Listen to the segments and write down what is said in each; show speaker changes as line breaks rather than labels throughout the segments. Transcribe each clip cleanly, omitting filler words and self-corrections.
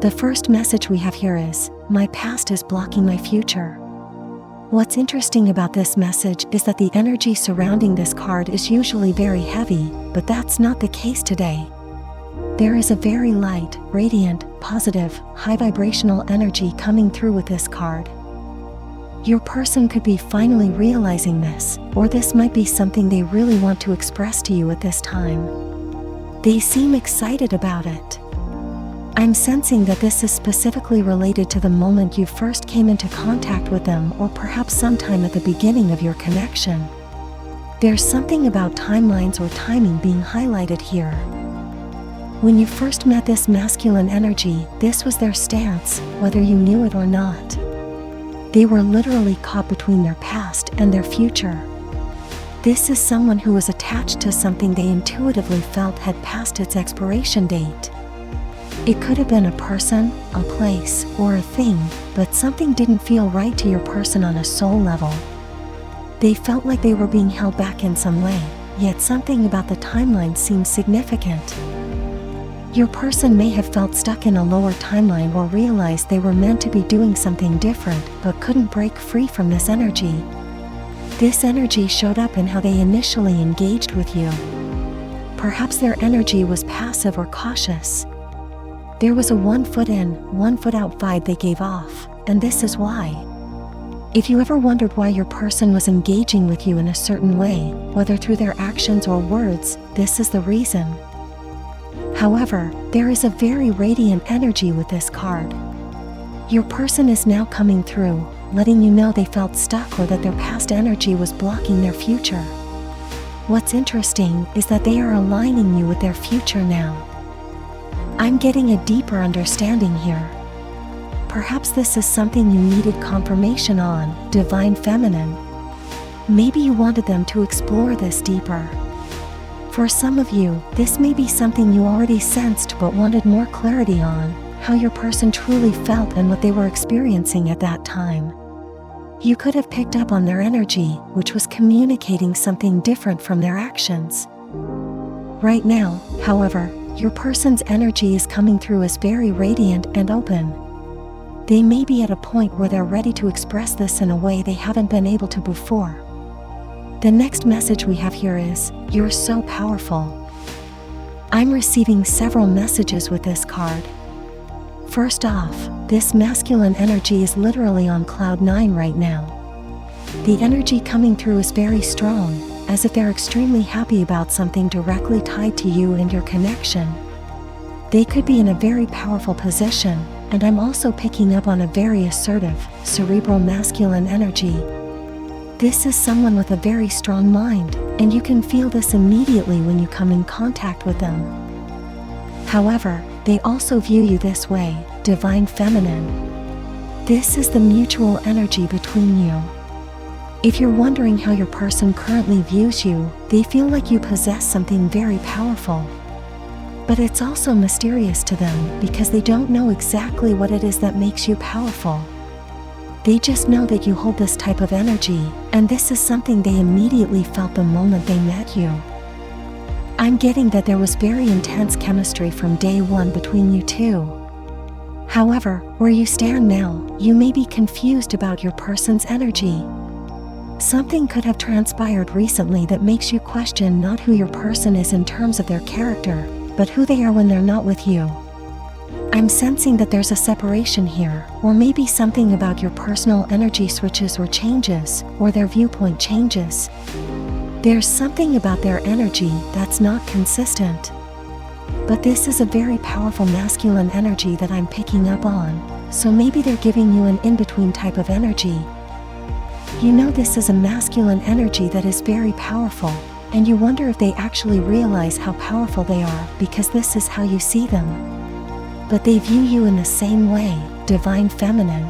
The first message we have here is, my past is blocking my future. What's interesting about this message is that the energy surrounding this card is usually very heavy, but that's not the case today. There is a very light, radiant, positive, high vibrational energy coming through with this card. Your person could be finally realizing this, or this might be something they really want to express to you at this time. They seem excited about it. I'm sensing that this is specifically related to the moment you first came into contact with them, or perhaps sometime at the beginning of your connection. There's something about timelines or timing being highlighted here. When you first met this masculine energy, this was their stance, whether you knew it or not. They were literally caught between their past and their future. This is someone who was attached to something they intuitively felt had passed its expiration date. It could have been a person, a place, or a thing, but something didn't feel right to your person on a soul level. They felt like they were being held back in some way, yet something about the timeline seemed significant. Your person may have felt stuck in a lower timeline or realized they were meant to be doing something different but couldn't break free from this energy. This energy showed up in how they initially engaged with you. Perhaps their energy was passive or cautious. There was a 1 foot in, 1 foot out vibe they gave off, and this is why. If you ever wondered why your person was engaging with you in a certain way, whether through their actions or words, this is the reason. However, there is a very radiant energy with this card. Your person is now coming through, letting you know they felt stuck or that their past energy was blocking their future. What's interesting is that they are aligning you with their future now. I'm getting a deeper understanding here. Perhaps this is something you needed confirmation on, divine feminine. Maybe you wanted them to explore this deeper. For some of you, this may be something you already sensed but wanted more clarity on, how your person truly felt and what they were experiencing at that time. You could have picked up on their energy, which was communicating something different from their actions. Right now, however, your person's energy is coming through as very radiant and open. They may be at a point where they're ready to express this in a way they haven't been able to before. The next message we have here is, you're so powerful. I'm receiving several messages with this card. First off, this masculine energy is literally on cloud 9 right now. The energy coming through is very strong, as if they're extremely happy about something directly tied to you and your connection. They could be in a very powerful position, and I'm also picking up on a very assertive, cerebral masculine energy. This is someone with a very strong mind, and you can feel this immediately when you come in contact with them. However, they also view you this way, divine feminine. This is the mutual energy between you. If you're wondering how your person currently views you, they feel like you possess something very powerful. But it's also mysterious to them because they don't know exactly what it is that makes you powerful. They just know that you hold this type of energy, and this is something they immediately felt the moment they met you. I'm getting that there was very intense chemistry from day one between you two. However, where you stand now, you may be confused about your person's energy. Something could have transpired recently that makes you question not who your person is in terms of their character, but who they are when they're not with you. I'm sensing that there's a separation here, or maybe something about your personal energy switches or changes, or their viewpoint changes. There's something about their energy that's not consistent. But this is a very powerful masculine energy that I'm picking up on, so maybe they're giving you an in-between type of energy. You know this is a masculine energy that is very powerful, and you wonder if they actually realize how powerful they are because this is how you see them. But they view you in the same way, divine feminine.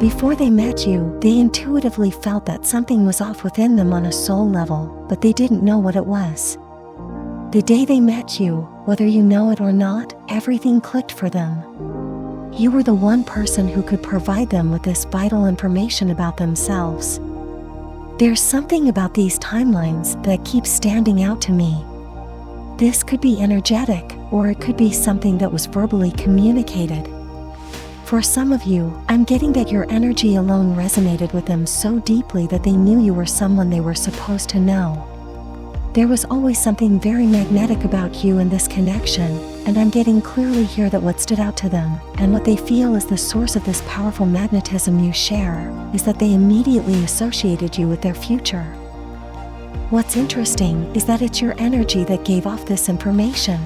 Before they met you, they intuitively felt that something was off within them on a soul level, but they didn't know what it was. The day they met you, whether you know it or not, everything clicked for them. You were the one person who could provide them with this vital information about themselves. There's something about these timelines that keeps standing out to me. This could be energetic, or it could be something that was verbally communicated. For some of you, I'm getting that your energy alone resonated with them so deeply that they knew you were someone they were supposed to know. There was always something very magnetic about you in this connection, and I'm getting clearly here that what stood out to them, and what they feel is the source of this powerful magnetism you share, is that they immediately associated you with their future. What's interesting is that it's your energy that gave off this information.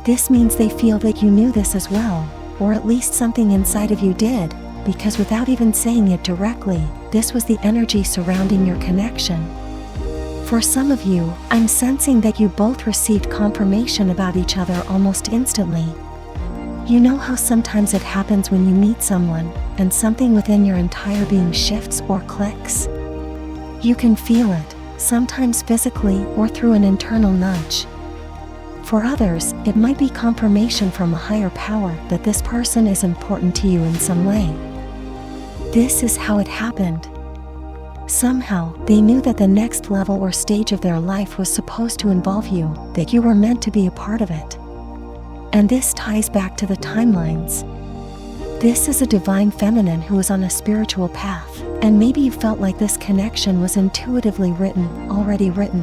This means they feel that you knew this as well, or at least something inside of you did, because without even saying it directly, this was the energy surrounding your connection. For some of you, I'm sensing that you both received confirmation about each other almost instantly. You know how sometimes it happens when you meet someone, and something within your entire being shifts or clicks? You can feel it, sometimes physically or through an internal nudge. For others, it might be confirmation from a higher power that this person is important to you in some way. This is how it happened. Somehow, they knew that the next level or stage of their life was supposed to involve you, that you were meant to be a part of it. And this ties back to the timelines. This is a divine feminine who is on a spiritual path, and maybe you felt like this connection was intuitively already written.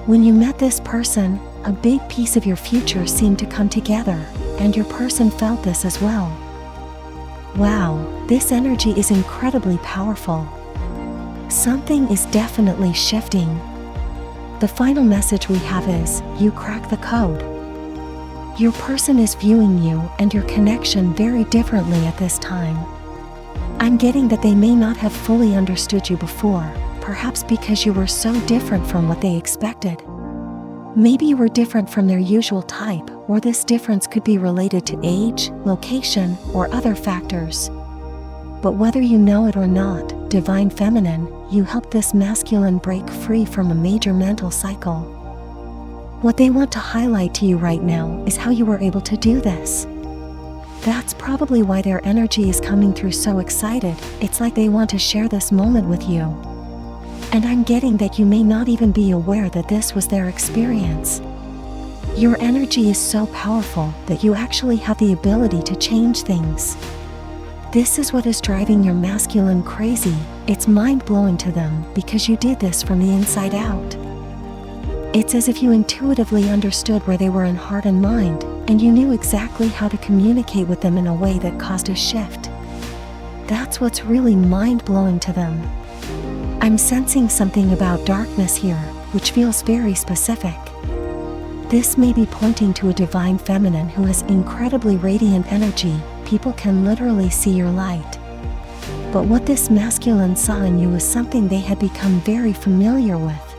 When you met this person, a big piece of your future seemed to come together, and your person felt this as well. Wow, this energy is incredibly powerful. Something is definitely shifting. The final message we have is, you crack the code. Your person is viewing you and your connection very differently at this time. I'm getting that they may not have fully understood you before, perhaps because you were so different from what they expected. Maybe you were different from their usual type, or this difference could be related to age, location, or other factors. But whether you know it or not, Divine Feminine, you help this masculine break free from a major mental cycle. What they want to highlight to you right now is how you were able to do this. That's probably why their energy is coming through so excited. It's like they want to share this moment with you. And I'm getting that you may not even be aware that this was their experience. Your energy is so powerful that you actually have the ability to change things. This is what is driving your masculine crazy. It's mind-blowing to them because you did this from the inside out. It's as if you intuitively understood where they were in heart and mind, and you knew exactly how to communicate with them in a way that caused a shift. That's what's really mind-blowing to them. I'm sensing something about darkness here, which feels very specific. This may be pointing to a divine feminine who has incredibly radiant energy. People can literally see your light. But what this masculine saw in you was something they had become very familiar with.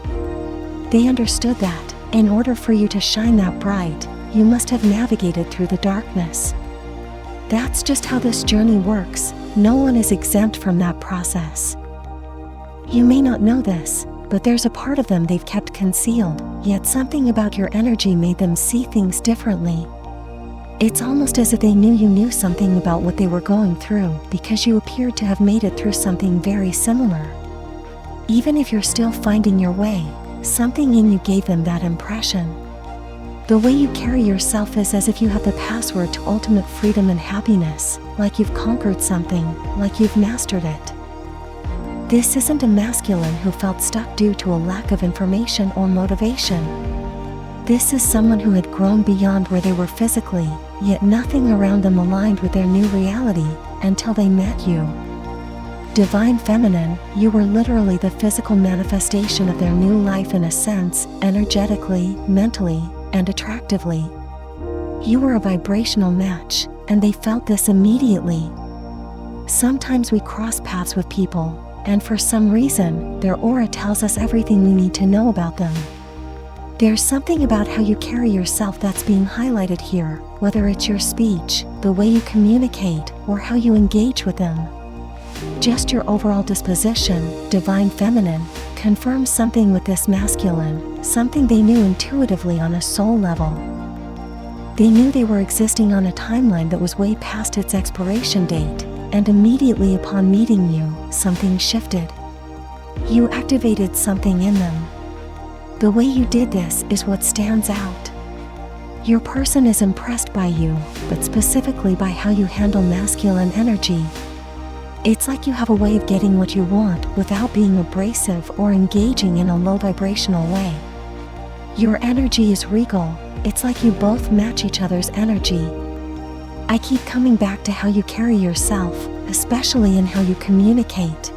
They understood that, in order for you to shine that bright, you must have navigated through the darkness. That's just how this journey works. No one is exempt from that process. You may not know this, but there's a part of them they've kept concealed, yet something about your energy made them see things differently. It's almost as if they knew you knew something about what they were going through because you appeared to have made it through something very similar. Even if you're still finding your way, something in you gave them that impression. The way you carry yourself is as if you have the password to ultimate freedom and happiness, like you've conquered something, like you've mastered it. This isn't a masculine who felt stuck due to a lack of information or motivation. This is someone who had grown beyond where they were physically, yet nothing around them aligned with their new reality, until they met you. Divine Feminine, you were literally the physical manifestation of their new life in a sense, energetically, mentally, and attractively. You were a vibrational match, and they felt this immediately. Sometimes we cross paths with people, and for some reason, their aura tells us everything we need to know about them. There's something about how you carry yourself that's being highlighted here, whether it's your speech, the way you communicate, or how you engage with them. Just your overall disposition, Divine Feminine, confirms something with this masculine, something they knew intuitively on a soul level. They knew they were existing on a timeline that was way past its expiration date, and immediately upon meeting you, something shifted. You activated something in them. The way you did this is what stands out. Your person is impressed by you, but specifically by how you handle masculine energy. It's like you have a way of getting what you want without being abrasive or engaging in a low vibrational way. Your energy is regal. It's like you both match each other's energy. I keep coming back to how you carry yourself, especially in how you communicate.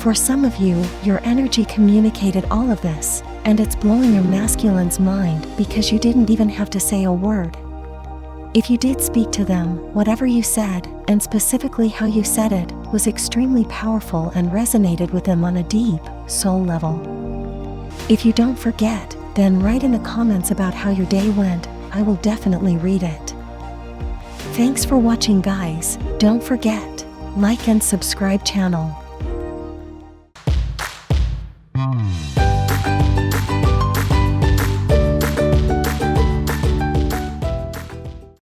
For some of you, your energy communicated all of this, and it's blowing your masculine's mind because you didn't even have to say a word. If you did speak to them, whatever you said, and specifically how you said it, was extremely powerful and resonated with them on a deep, soul level. If you don't forget, then write in the comments about how your day went. I will definitely read it. Thanks for watching, guys. Don't forget, like and subscribe channel.